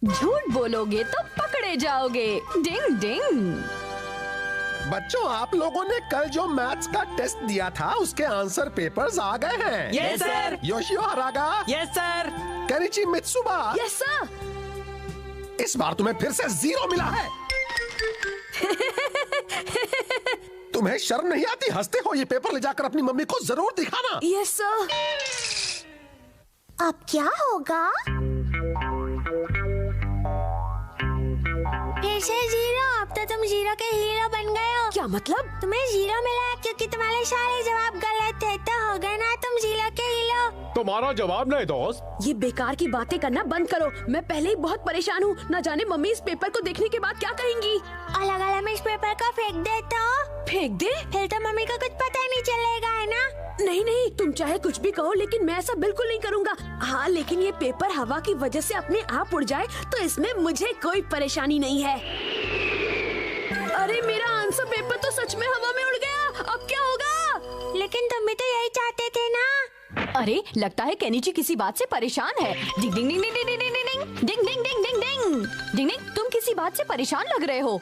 झूठ बोलोगे तो पकड़े जाओगे। डिंग डिंग। बच्चों, आप लोगों ने कल जो मैथ्स का टेस्ट दिया था उसके आंसर पेपर्स आ गए हैं। Yes sir. Yoshio Haraga. Yes sir. Kenichi Mitsuba. Yes sir. इस बार तुम्हें फिर से 0 मिला है। तुम्हें शर्म नहीं आती? हंसते हो? ये पेपर ले जाकर अपनी मम्मी को जरूर दिखाना। Yes sir. अब क्या होगा? फिर से 0। अब तो तुम 0 के हीरो बन गए हो। क्या मतलब? तुम्हें 0 मिला है क्योंकि तुम्हारे सारे जवाब गलत थे, तो हो गए ना तुम 0 के हीरो। तुम्हारा जवाब नहीं दोस्त। ये बेकार की बातें करना बंद करो। मैं पहले ही बहुत परेशान हूँ। न जाने मम्मी इस पेपर को देखने के बाद क्या कहेंगी। और अगर हम इस पेपर को फेंक दे तो? फेंक दे? फिर तो मम्मी को कुछ पता ही नहीं चलेगा, है ना? नहीं नहीं, तुम चाहे कुछ भी कहो लेकिन मैं ऐसा बिल्कुल नहीं करूँगा। हाँ, लेकिन ये पेपर हवा की वजह से अपने आप उड़ जाए तो इसमें मुझे कोई परेशानी नहीं है। अरे मेरा आंसर पेपर तो सच में हवा में उड़ गया। अब क्या होगा? लेकिन तुम भी तो यही चाहते थे ना? अरे लगता है केनिची किसी बात से परेशान है। डिंग डिंग डिंग डिंग डिंग डिंग डिंग डिंग डिंग डिंग डिंग डिंग डिंग डिंग। तुम किसी बात से परेशान लग रहे हो।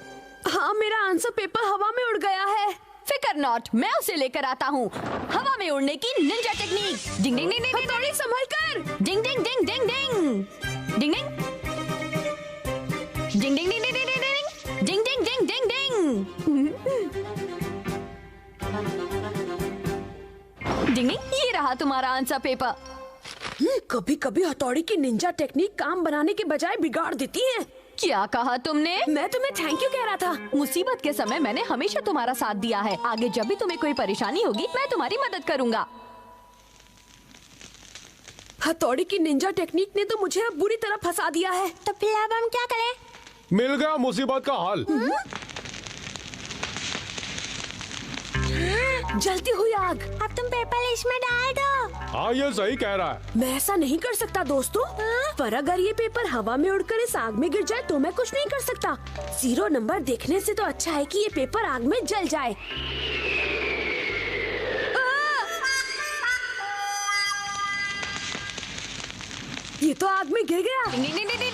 हाँ, मेरा आंसर पेपर हवा में उड़ गया है। फिकर नॉट, मैं उसे लेकर आता हूँ। हवा में उड़ने की निंजा टेक्निक। डिंग डिंग डिंग डिंग डिंग। संभल कर। डिंग डिंग डिंग डिंग डिंग डिंग डिंग डिंग डिंग डिंग डिंग डिंग डिंग डिंग डिंग डिंग डिंग। ये रहा तुम्हारा आंसर पेपर। कभी कभी हथौड़ी की निंजा टेक्निक काम बनाने के बजाय बिगाड़ देती है। क्या कहा तुमने? मैं तुम्हें थैंक यू कह रहा था। मुसीबत के समय मैंने हमेशा तुम्हारा साथ दिया है। आगे जब भी तुम्हें कोई परेशानी होगी मैं तुम्हारी मदद करूंगा। हथौड़ी की निंजा टेक्निक ने तो मुझे अब बुरी तरह फंसा दिया है। तो फिर अब हम क्या करें? मिल गया मुसीबत का हल। जलती हुई आग। अब तुम पेपर इसमें डाल दो। हाँ, ये सही कह रहा है। मैं ऐसा नहीं कर सकता दोस्तों। पर अगर ये पेपर हवा में उड़कर इस आग में गिर जाए तो मैं कुछ नहीं कर सकता। 0 नंबर देखने से तो अच्छा है कि ये पेपर आग में जल जाए। ये तो आग में गिर गया। डिंग डिंग डिंग डिंग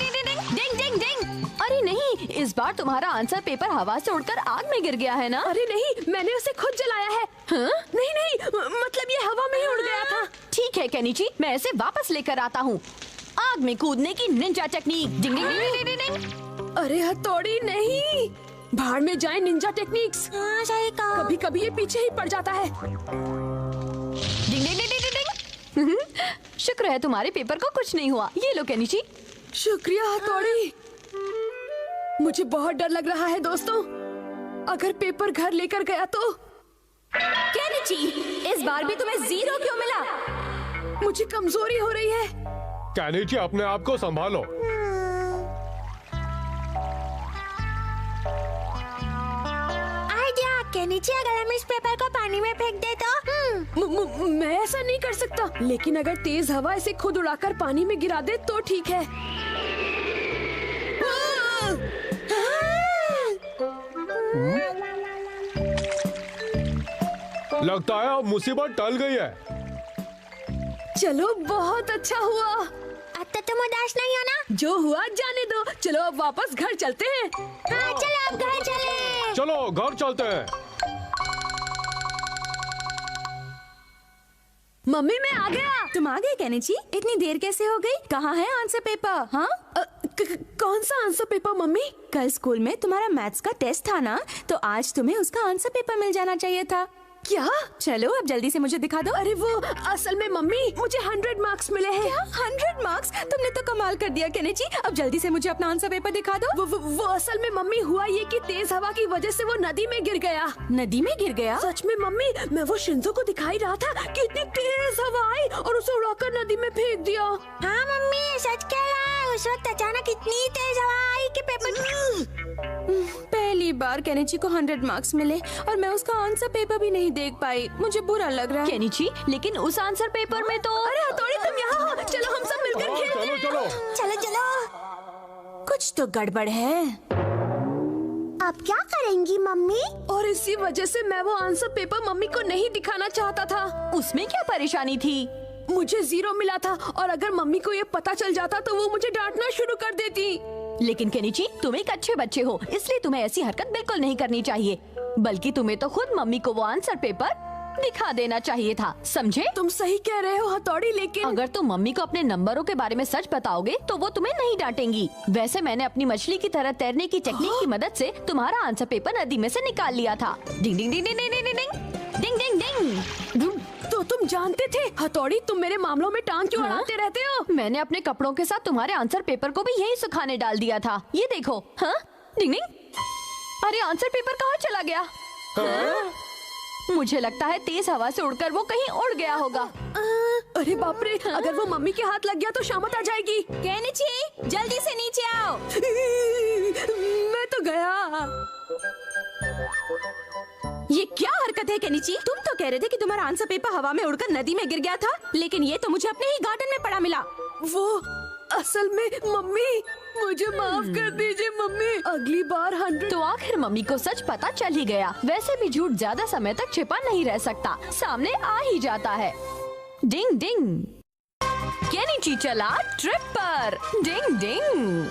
डिंग डिंग डिंग। अरे नहीं, इस बार तुम्हारा आंसर पेपर हवा से उड़कर आग में गिर गया है ना? अरे नहीं, मैंने उसे खुद जलाया है। हाँ? नहीं नहीं, मतलब ये हवा में ही उड़ गया था। ठीक है केनिची, मैं इसे वापस लेकर आता हूँ। आग में कूदने की निंजा टेक्निक। डिंग डिंग डिंग डिंग डिंग। अरे हथौड़ी नहीं, भाड़ में जाए निंजा टेक्निक्स। हाँ, सही कहा। कभी कभी ये पीछे ही पड़ जाता है। डिंग डिंग डिंग डिंग डिंग। शुक्र है तुम्हारे पेपर को कुछ नहीं हुआ। ये लो केनिची। शुक्रिया हथौड़ी। मुझे बहुत डर लग रहा है दोस्तों। अगर पेपर घर लेकर गया तो? केनिची, इस बार भी तुम्हें 0 क्यों मिला? मुझे कमजोरी हो रही है। केनिची, अपने आप को संभालो। आइडिया। केनिची, अगर हम इस पेपर को पानी में फेंक दे तो? मैं ऐसा नहीं कर सकता, लेकिन अगर तेज हवा इसे खुद उड़ाकर पानी में गिरा दे तो ठीक है। लगता है अब मुसीबत टल गई है। चलो, बहुत अच्छा हुआ। अब तो तुम उदास नहीं हो ना? जो हुआ जाने दो। चलो अब वापस घर चलते हैं। हाँ, चलो अब घर चले। चलो घर चलते हैं। मम्मी, मैं आ गया। तुम आ गए केनिची? इतनी देर कैसे हो गई? कहाँ है आंसर पेपर? हाँ, कौन सा आंसर पेपर मम्मी? कल स्कूल में तुम्हारा मैथ्स का टेस्ट था ना, तो आज तुम्हें उसका आंसर पेपर मिल जाना चाहिए था। क्या? चलो अब जल्दी से मुझे दिखा दो। अरे वो असल में मम्मी, मुझे 100 मार्क्स मिले हैं। क्या 100 मार्क्स? तुमने तो कमाल कर दिया केनिची। अब जल्दी से मुझे अपना आंसर पेपर दिखा दो। वो असल में मम्मी हुआ ये कि तेज हवा की वजह से वो नदी में गिर गया। नदी में गिर गया? सच में मम्मी, मैं वो शिंजो को दिखाई रहा था कि इतनी तेज हवा आई और उसे उड़ाकर नदी में फेंक दिया। हाँ मम्मी, सच कह रहा है। उस वक्त अचानक इतनी तेज हवा आई कि पेपर। पहली बार केनिची को 100 मार्क्स मिले और मैं उसका आंसर पेपर भी नहीं देख पाई। मुझे बुरा लग रहा है। केनिची, लेकिन उस आंसर पेपर में तो। अरे हथौड़ी, तुम यहाँ हो। चलो हम सब मिलकर खेलते हैं। चलो चलो चलो। कुछ तो गड़बड़ है। अब क्या करेंगी मम्मी? और इसी वजह से मैं वो आंसर पेपर मम्मी को नहीं दिखाना चाहता था। उसमें क्या परेशानी थी? मुझे 0 मिला था और अगर मम्मी को ये पता चल जाता तो वो मुझे डांटना शुरू कर देती। लेकिन केनिची, तुम एक अच्छे बच्चे हो, इसलिए तुम्हें ऐसी हरकत बिल्कुल नहीं करनी चाहिए। बल्कि तुम्हें तो खुद मम्मी को वो आंसर पेपर दिखा देना चाहिए था, समझे? तुम सही कह रहे हो हथौड़ी, लेकिन अगर तुम मम्मी को अपने नंबरों के बारे में सच बताओगे तो वो तुम्हें नहीं डांटेंगी। वैसे मैंने अपनी मछली की तरह तैरने की टेक्निक की मदद से तुम्हारा आंसर पेपर नदी में से निकाल लिया था। डिंग डिंग डिंग डिंग डिंग डिंग डिंग डिंग डिंग डिंग। तो तुम जानते थे हथौड़ी, तुम मेरे मामलों में टांग क्यों अड़ाते रहते हो? मैंने अपने कपड़ों के साथ तुम्हारे आंसर पेपर को भी यही सुखाने डाल दिया था। ये देखो। हाँ, डिंग डिंग। अरे आंसर पेपर कहाँ चला गया? हाँ? मुझे लगता है तेज हवा से उड़कर वो कहीं उड़ गया होगा। अरे बाप रे, अगर वो मम्मी के हाथ लग गया तो शामत आ जाएगी। केनिची, जल्दी से नीचे आओ। मैं तो गया। ये क्या हरकत है केनिची? तुम तो कह रहे थे कि तुम्हारा आंसर पेपर हवा में उड़कर नदी में गिर गया था, लेकिन ये तो मुझे अपने ही गार्डन में पड़ा मिला। वो असल में मम्मी, मुझे माफ कर दीजिए मम्मी, अगली बार 100। तो आखिर मम्मी को सच पता चल ही गया। वैसे भी झूठ ज्यादा समय तक छिपा नहीं रह सकता, सामने आ ही जाता है। डिंग डिंग, केनिची चला ट्रिप पर। डिंग डिंग।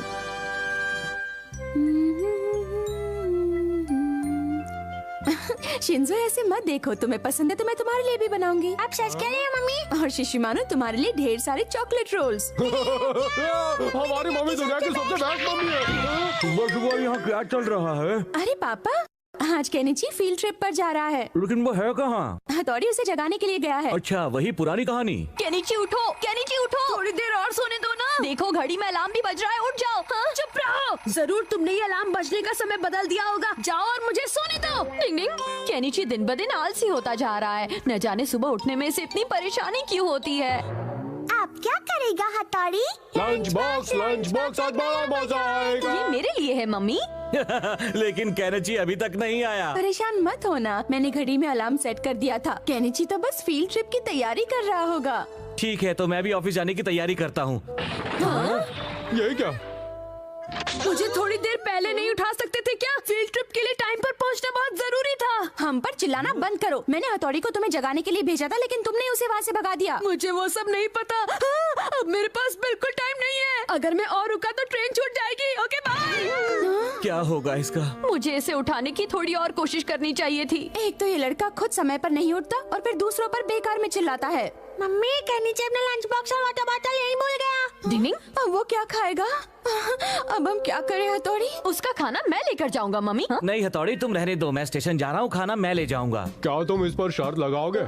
शिंजो, ऐसे मत देखो, तुम्हें पसंद है तो मैं तुम्हारे लिए भी बनाऊंगी। आप सच कह रहे हैं मम्मी? और शिशिमानो, तुम्हारे लिए ढेर सारे चॉकलेट रोल्स। हमारी मम्मी दुनिया की सबसे बेस्ट मम्मी है। सुबह सुबह यहाँ क्या चल रहा है? अरे पापा, आज केनिची फील्ड ट्रिप पर जा रहा है। लेकिन वो है कहाँ? हथौड़ी उसे जगाने के लिए गया है। अच्छा, वही पुरानी कहानी। केनिची उठो, केनिची उठो। थोड़ी देर और सोने दो ना। देखो घड़ी में अलार्म भी बज रहा है, उठ जाओ। हाँ? चुप रहो, जरूर तुमने ये अलार्म बजने का समय बदल दिया होगा। जाओ और मुझे सोने दो। डिंग डिंग। केनिची दिन ब दिन आलसी होता जा रहा है। न जाने सुबह उठने में इसे इतनी परेशानी क्यों होती है। आप क्या करेगा हथौड़ी? लंच बॉक्स आज बड़ा मजा आएगा। ये मेरे लिए है मम्मी। लेकिन केनिची अभी तक नहीं आया। परेशान मत होना, मैंने घड़ी में अलार्म सेट कर दिया था। केनिची तो बस फील्ड ट्रिप की तैयारी कर रहा होगा। ठीक है, तो मैं भी ऑफिस जाने की तैयारी करता हूँ। यही क्या? मुझे थोड़ी देर पहले नहीं उठा सकते थे क्या? फील्ड ट्रिप के लिए टाइम पर पहुंचना बहुत जरूरी था। हम पर चिल्लाना बंद करो। मैंने हथौड़ी को तुम्हें जगाने के लिए भेजा था, लेकिन तुमने उसे वहाँ से भगा दिया। मुझे वो सब नहीं पता। हाँ, अब मेरे पास बिल्कुल टाइम नहीं है। अगर मैं और रुका तो ट्रेन छूट जाएगी। Okay bye. क्या होगा इसका? मुझे इसे उठाने की थोड़ी और कोशिश करनी चाहिए थी। एक तो ये लड़का खुद समय पर नहीं उठता और फिर दूसरों पर बेकार में चिल्लाता है। मम्मी, केनिची अपना लंच बॉक्स और वाटर बॉटल यहीं भूल गया। डिंग डिंग। अब वो क्या खाएगा? अब हम क्या करें हथौड़ी? उसका खाना मैं लेकर जाऊंगा मम्मी। हाँ? नहीं हथौड़ी, तुम रहने दो, मैं स्टेशन जा रहा हूँ, खाना मैं ले जाऊंगा। क्या तुम इस पर शर्त लगाओगे?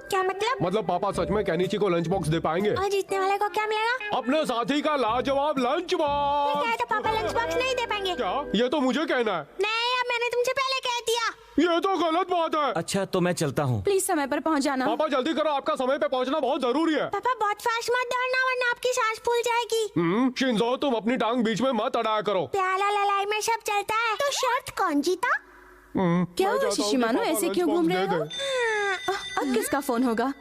क्या मतलब? मतलब पापा सच में केनिची को लंच बॉक्स दे पाएंगे? और जीतने वाले को क्या मिलेगा? अपने साथी का लाजवाब लंच बॉक्स। क्या है तो पापा लंच बॉक्स नहीं दे पाएंगे? क्या? ये तो मुझे कहना है। नहीं, अब मैंने तुमसे पहले कह दिया। ये तो गलत बात है। अच्छा, तो मैं चलता हूँ। प्लीज समय पर पहुंच जाना। पापा जल्दी करो, आपका समय पे पहुंचना बहुत जरूरी है। पापा बहुत फास्ट मत दौड़ना, वरना आपकी सांस फूल जाएगी। शिंजो, तुम अपनी टांग बीच में मत अड़ाया करो। प्याला लड़ाई में सब चलता है। तो शर्त कौन जीता? क्या मैं हुआ चाहता हूँ शिशिमानो, कि पापा ऐसे लंच क्यों बॉक्स घूम दे रहे हो? दें। अब किसका फोन होगा?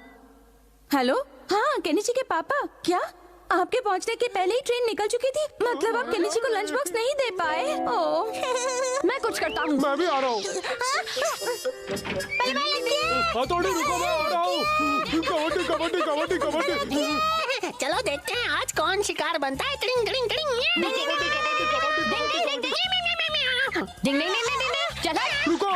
हेलो, हाँ केनिची के पापा। क्या आपके पहुंचने के पहले ही ट्रेन निकल चुकी थी? मतलब आप केनिची को लंच बॉक्स नहीं दे पाए? ओह, मैं कुछ करता हूँ। मैं भी आ रहा हूँ। हथौड़ी रुको, मैं आ रहा हूँ। कबड्डी कबड्डी कबड्डी कबड्डी। चलो देखते हैं आज कौन शिकार बनता है। टिंग टिंग टिंग। डिंग डिंग डिंग डिंग। चला। रुको।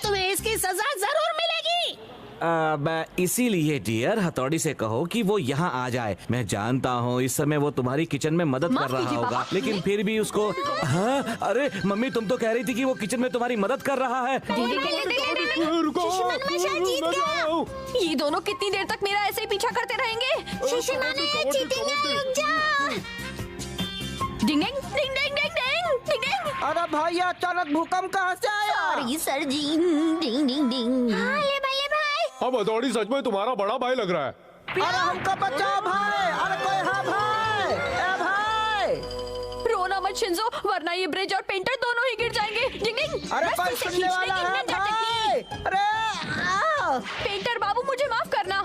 तुम्हें इसकी सजा जरूर मिलेगी। इसीलिए डियर, हथौड़ी से कहो कि वो यहाँ आ जाए। मैं जानता हूँ इस समय वो तुम्हारी किचन में मदद माफ कर रहा कीजिए, होगा, पापा। लेकिन फिर भी उसको। हाँ, अरे मम्मी, तुम तो कह रही थी कि वो किचन में तुम्हारी मदद कर रहा है। रुको, मैं शायद जीत मैं गया। जा रहा हूँ। ये दोनों कितनी देर तक मेरा ऐसे ही पीछा करते रहेंगे? शिशिमानो, ये चीटिंग है, रुक जाओ। डिंग डिंग डिंग डिंग डिंग डिंग डिंग डिंग। अरे भाई, अचानक भूकंप कहाँ से आया? सॉरी सर जी। डिंग डिंग डिंग। हाँ, ले बल्ले भाई। अब हथौड़ी सच में तुम्हारा बड़ा भाई लग रहा है। अरे हमको बचाओ भाई! अरे कोई हाँ भाई! ए भाई! रोना मत शिंजो, वरना ये ब्रिज और पेंटर दोनों ही गिर जाएंगे। डिंग डिंग। अरे बस कोई इसे सुनने खींचने वाला की है ninja भाई! technique। अरे आ! पेंटर बाबू, मुझे माफ करना।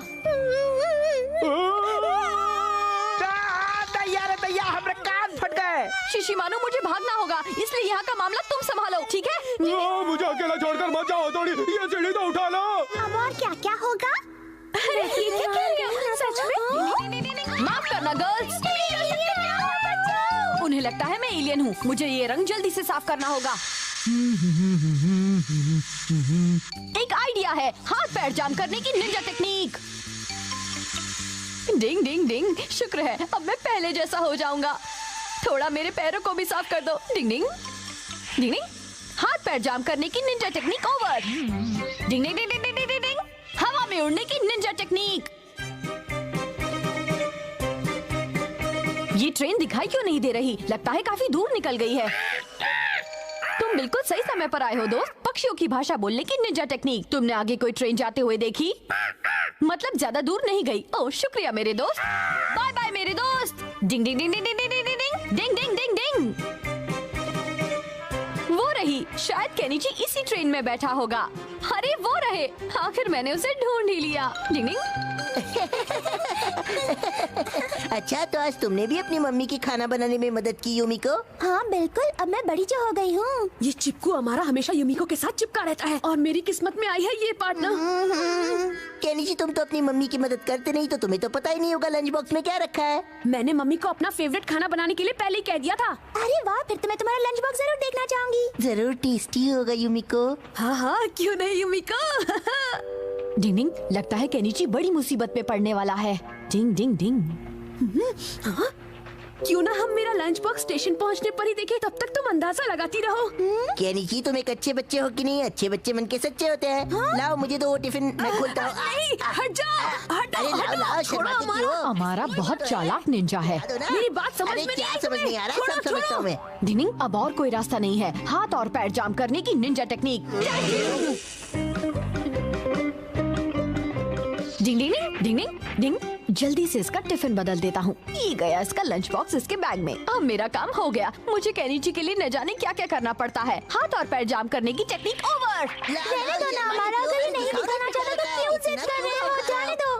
दैया, हमरे कान फट गए। शिशिमानो, मुझे भागना होगा, इसलिए यहाँ का मामला तुम संभालो, ठीक है? मुझे अकेला छोड़कर मत जाओ हथौड़ी, ये सीढ़ी तो उठा लो। अब और क्या क्या होगा? ये क्या कह रही हो? सच में? माफ करना गर्ल्स, उन्हें लगता है मैं एलियन हूँ। मुझे ये रंग जल्दी से साफ करना होगा। एक आइडिया है, हाथ पैर जाम करने की निंजा टेक्निक। डिंग डिंग डिंग, शुक्र है अब मैं पहले जैसा हो जाऊंगा। थोड़ा मेरे पैरों को भी साफ कर दो। डिंग डिंग डिंग डिंग, हाथ पैर जाम करने की निंजा टेक्निक ओवर। डिंग डिंग डिंग डिंग डिंग डिंग, हवा में उड़ने की निंजा टेक्निक। ये ट्रेन दिखाई क्यों नहीं दे रही? लगता है काफी दूर निकल गई है। तुम बिल्कुल सही समय पर आए हो दोस्त। पक्षियों की भाषा बोलने की निंजा टेक्निक। तुमने आगे कोई ट्रेन जाते हुए देखी? मतलब ज्यादा दूर नहीं गई। ओह शुक्रिया मेरे दोस्त। बाय बाय मेरे दोस्त। डिंग डिंग डिंग डिंग डिंग डिंग डिंग डिंग डिंग डिंग डिंग। वो रही, शायद केनिची इसी ट्रेन में बैठा होगा। अरे वो रहे, आखिर मैंने उसे ढूंढ ही लिया। डिंग डिंग। अच्छा, तो आज तुमने भी अपनी मम्मी की खाना बनाने में मदद की युमिको? हाँ बिल्कुल, अब मैं बड़ी जो हो गई हूँ। ये चिपकू हमारा हमेशा युमिको के साथ चिपका रहता है और मेरी किस्मत में आई है ये पार्टनर। केनिची, तुम तो अपनी मम्मी की मदद करते नहीं, तो तुम्हें तो पता ही नहीं होगा लंच बॉक्स में क्या रखा है। मैंने मम्मी को अपना फेवरेट खाना बनाने के लिए पहले ही कह दिया था। अरे वाह, फिर तो मैं तुम्हारा लंच बॉक्स जरूर देखना चाहूंगी। जरूर टेस्टी होगा युमिको। हाँ हाँ, क्यों नहीं युमिको। डिंग डिंग, लगता है केनिची बड़ी मुसीबत में पड़ने वाला है। डिंग डिंग डिंग। हाँ? क्यों ना हम मेरा लंच बॉक्स स्टेशन पहुंचने पर ही देखें, तब तक तुम अंदाजा लगाती रहो। केनिची, तुम एक अच्छे बच्चे हो कि नहीं? अच्छे बच्चे मन के सच्चे होते हैं। लाओ मुझे दो टिफिन, मैं खोलता हूँ। नहीं, हट जाओ, हटो, अरे लाओ लाओ, छोड़ो शर्माते क्यों हो? हमारा बहुत चालाक निंजा है। दो ना। मेरी बात समझ अरे में क्या नहीं समझ नहीं आ रहा है? छोड़ो, सब समझता हूँ मैं। डिंग, अब और कोई रास्ता नहीं है। हाथ और पैर जाम करने की निंजा टेक्निक। डिंग डिंग डिंग डिंग डिंग, जल्दी से इसका टिफिन बदल देता हूँ। ये गया इसका लंच बॉक्स इसके बैग में। अब मेरा काम हो गया। मुझे केनिची के लिए न जाने क्या क्या करना पड़ता है। हाथ और पैर जाम करने की टेक्निक ओवर। रहने दो ना, हमारा अगर ये नहीं दिखाना चाहता तो क्यों जिद कर रहे हो? जाने दो।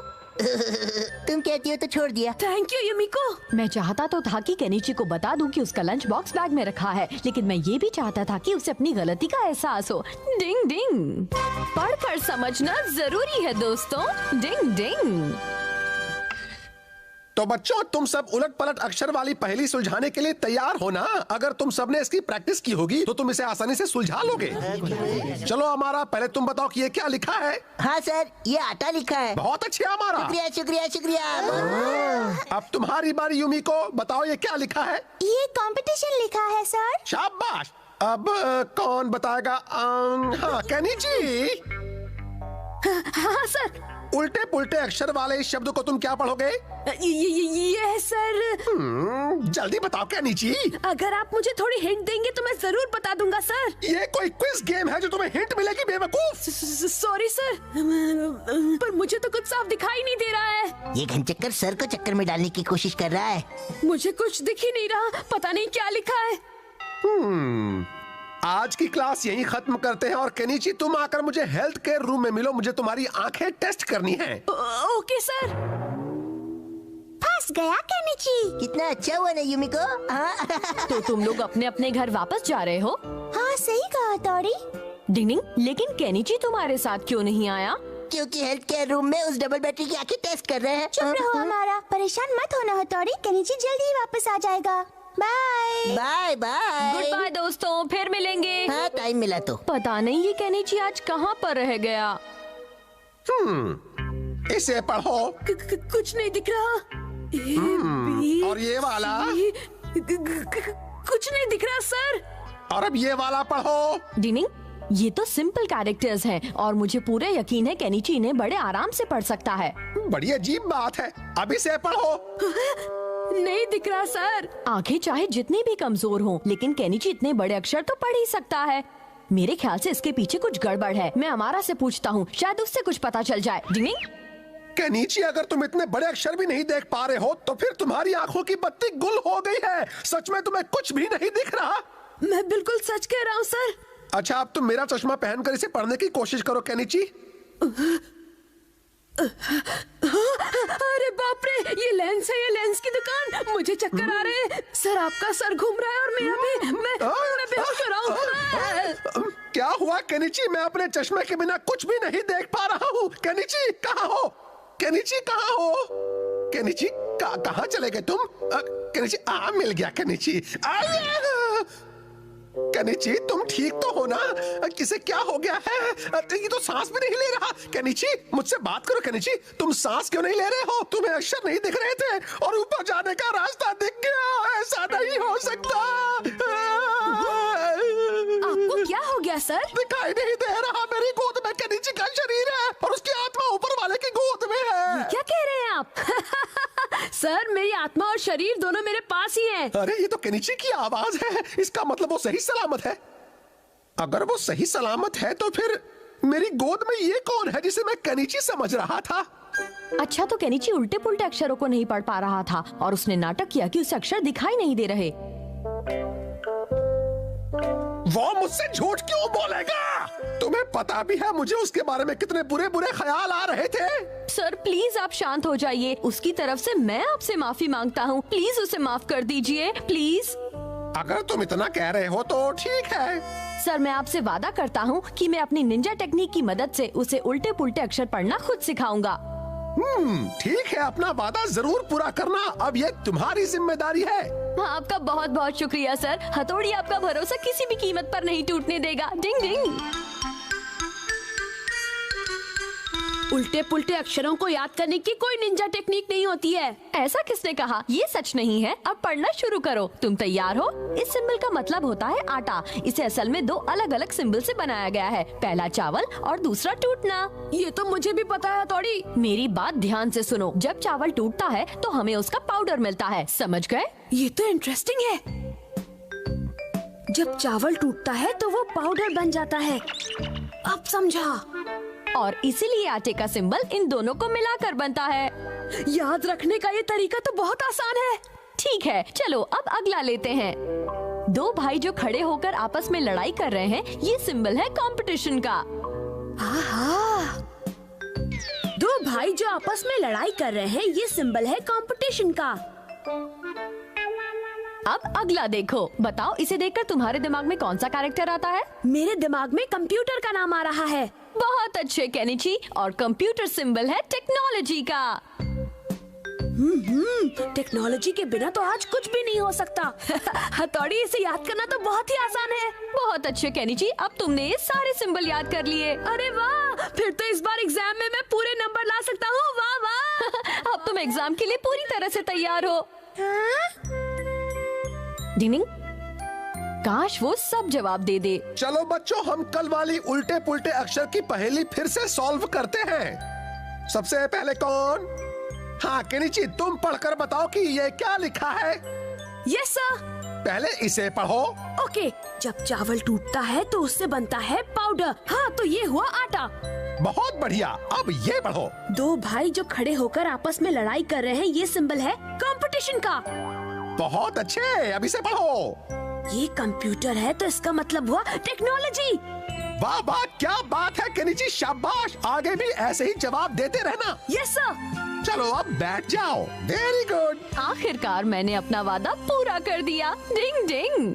तुम कहती हो तो छोड़ दिया। Thank you Yumiko. मैं चाहता तो था कि केनिची को बता दूं कि उसका लंच बॉक्स बैग में रखा है, लेकिन मैं ये भी चाहता था कि उसे अपनी गलती का एहसास हो। डिंग डिंग, पढ़कर समझना जरूरी है दोस्तों। डिंग डिंग। तो बच्चों, तुम सब उलट पलट अक्षर वाली पहेली सुलझाने के लिए तैयार हो ना? अगर तुम सबने इसकी प्रैक्टिस की होगी तो तुम इसे आसानी से सुलझा लोगे। चलो हमारा, पहले तुम बताओ कि ये क्या लिखा है। हाँ सर, ये आटा लिखा है। बहुत अच्छे हमारा। शुक्रिया शुक्रिया शुक्रिया। अब तुम्हारी बारी युमिको, बताओ ये क्या लिखा है। ये कंपटीशन लिखा है सर। शाबाश। अब कौन बताएगा? हाँ, केनिची। हाँ सर। उल्टे पुल्टे अक्षर वाले इस शब्द को तुम क्या पढ़ोगे? ये सर। जल्दी बताओ केनिची। अगर आप मुझे थोड़ी हिंट देंगे तो मैं जरूर बता दूंगा सर। ये कोई क्विज गेम है जो तुम्हें हिंट मिलेगी बेवकूफ? सॉरी सर, पर मुझे तो कुछ साफ दिखाई नहीं दे रहा है। ये घनचक्कर सर को चक्कर में डालने की कोशिश कर रहा है। मुझे कुछ दिख ही नहीं रहा, पता नहीं क्या लिखा है। आज की क्लास यहीं खत्म करते हैं और केनिची, तुम आकर मुझे हेल्थ केयर रूम में मिलो। मुझे तुम्हारी आंखें टेस्ट करनी है। Okay sir. फंस गया केनिची। कितना अच्छा हुआ ना युमिको। हाँ। तो तुम लोग अपने अपने घर वापस जा रहे हो? हाँ सही कहा हथौड़ी। डिंग डिंग, लेकिन केनिची तुम्हारे साथ क्यों नहीं आया? क्योंकि हेल्थ केयर रूम में उस डबल बैटरी की आंखें टेस्ट कर रहे हैं। चुप रहो हमारा, परेशान मत होना हथौड़ी, केनिची जल्दी ही वापस आ जाएगा। Bye bye bye. Goodbye दोस्तों, फिर मिलेंगे। हाँ, टाइम मिला तो। पता नहीं ये केनिची आज कहाँ पर रह गया। इसे पढ़ो। कुछ नहीं दिख रहा। और ये वाला? कुछ नहीं दिख रहा सर। और अब ये वाला पढ़ो। डिनिंग, ये तो सिंपल कैरेक्टर्स हैं और मुझे पूरे यकीन है केनिची इन्हें बड़े आराम से पढ़ सकता है। बड़ी अजीब बात है। अब इसे पढ़ो। नहीं दिख रहा सर। आंखें चाहे जितनी भी कमजोर हों, लेकिन केनिची इतने बड़े अक्षर तो पढ़ ही सकता है। मेरे ख्याल से इसके पीछे कुछ गड़बड़ है। मैं अमारा से पूछता हूँ, शायद उससे कुछ पता चल जाए। डिनिंग, केनिची, अगर तुम इतने बड़े अक्षर भी नहीं देख पा रहे हो तो फिर तुम्हारी आंखों की बत्ती गुल हो गई है। सच में तुम्हें कुछ भी नहीं दिख रहा? मैं बिल्कुल सच कह रहा हूँ सर। अच्छा, अब तुम मेरा चश्मा पहनकर इसे पढ़ने की कोशिश करो केनिची। अरे बाप रे, ये लेंस है, ये लेंस की दुकान। मुझे चक्कर आ रहे हैं सर, आपका सर घूम रहा है और मेरा भी। मैं बेहोश हो रहा हूँ। क्या हुआ केनिची? मैं अपने चश्मे के बिना कुछ भी नहीं देख पा रहा हूँ। केनिची, कहाँ हो? केनिची कहाँ हो? केनिची कहाँ चले गए तुम? केनिची मिल गया केनिची। केनिची तुम ठीक तो हो ना? किसे क्या हो गया है? ये तो सांस भी नहीं ले रहा। केनिची मुझसे बात करो। केनिची तुम सांस क्यों नहीं ले रहे हो? तुम्हें अक्षर नहीं दिख रहे थे और ऊपर जाने का रास्ता दिख गया। ऐसा नहीं हो सकता। आपको क्या हो गया सर? दिखाई नहीं दे रहा। मेरी गोद में केनिची का शरीर है और उसकी आत्मा ऊपर वाले की गोद में है। क्या कह रहे हैं आप? सर मेरी आत्मा और शरीर दोनों मेरे पास ही हैं। अरे ये तो केनिची की आवाज है। इसका मतलब वो सही सलामत है। अगर वो सही सलामत है तो फिर मेरी गोद में ये कौन है जिसे मैं केनिची समझ रहा था? अच्छा तो केनिची उल्टे पुल्टे अक्षरों को नहीं पढ़ पा रहा था और उसने नाटक किया कि उसे अक्षर दिखाई नहीं दे रहे। वो मुझसे झूठ क्यों बोलेगा? तुम्हें पता भी है मुझे उसके बारे में कितने बुरे बुरे ख्याल आ रहे थे। सर प्लीज आप शांत हो जाइए। उसकी तरफ से मैं आपसे माफी मांगता हूँ। प्लीज उसे माफ कर दीजिए प्लीज। अगर तुम इतना कह रहे हो तो ठीक है। सर मैं आपसे वादा करता हूँ कि मैं अपनी निंजा टेक्निक की मदद से उसे उल्टे पुल्टे अक्षर पढ़ना खुद सिखाऊंगा। ठीक है, अपना वादा जरूर पूरा करना। अब ये तुम्हारी जिम्मेदारी है। आपका बहुत बहुत शुक्रिया सर। हथौड़ी आपका भरोसा किसी भी कीमत पर नहीं टूटने देगा। डिंग डिंग। उल्टे पुल्टे अक्षरों को याद करने की कोई निंजा टेक्निक नहीं होती है। ऐसा किसने कहा? ये सच नहीं है। अब पढ़ना शुरू करो। तुम तैयार हो? इस सिंबल का मतलब होता है आटा। इसे असल में दो अलग अलग सिंबल से बनाया गया है। पहला चावल और दूसरा टूटना। ये तो मुझे भी पता है हथौड़ी। मेरी बात ध्यान से सुनो। जब चावल टूटता है तो हमें उसका पाउडर मिलता है। समझ गए? ये तो इंटरेस्टिंग है। जब चावल टूटता है तो वो पाउडर बन जाता है। अब समझा। और इसीलिए आटे का सिंबल इन दोनों को मिलाकर बनता है। याद रखने का ये तरीका तो बहुत आसान है। ठीक है चलो अब अगला लेते हैं। दो भाई जो खड़े होकर आपस में लड़ाई कर रहे हैं, ये सिंबल है कंपटीशन का। दो भाई जो आपस में लड़ाई कर रहे हैं, ये सिंबल है कंपटीशन का। अब अगला देखो। बताओ इसे देखकर तुम्हारे दिमाग में कौन सा कैरेक्टर आता है? मेरे दिमाग में कंप्यूटर का नाम आ रहा है। बहुत अच्छे केनिची। और कंप्यूटर सिंबल है टेक्नोलॉजी का। टेक्नोलॉजी के बिना तो आज कुछ भी नहीं हो सकता। हथौड़ी इसे याद करना तो बहुत ही आसान है। बहुत अच्छे केनिची। अब तुमने ये सारे सिंबल याद कर लिए। अरे वाह, फिर तो इस बार एग्जाम में मैं पूरे नंबर ला सकता हूँ। वाह वाह। अब तुम एग्जाम के लिए पूरी तरह से तैयार हो। डिनिंग, काश वो सब जवाब दे दे। चलो बच्चों, हम कल वाली उल्टे पुल्टे अक्षर की पहेली फिर से सॉल्व करते हैं। सबसे पहले कौन? हाँ केनिची, तुम पढ़कर बताओ कि ये क्या लिखा है। Yes sir. पहले इसे पढ़ो। ओके। जब चावल टूटता है तो उससे बनता है पाउडर। हाँ तो ये हुआ आटा। बहुत बढ़िया। अब ये पढ़ो। दो भाई जो खड़े होकर आपस में लड़ाई कर रहे हैं, ये सिंबल है कंपटीशन का। बहुत अच्छे। अब इसे पढ़ो। ये कंप्यूटर है तो इसका मतलब हुआ टेक्नोलॉजी। वाह वाह, क्या बात है केनिची, शाबाश। आगे भी ऐसे ही जवाब देते रहना। Yes sir. चलो अब बैठ जाओ। Very good. आखिरकार मैंने अपना वादा पूरा कर दिया। डिंग डिंग।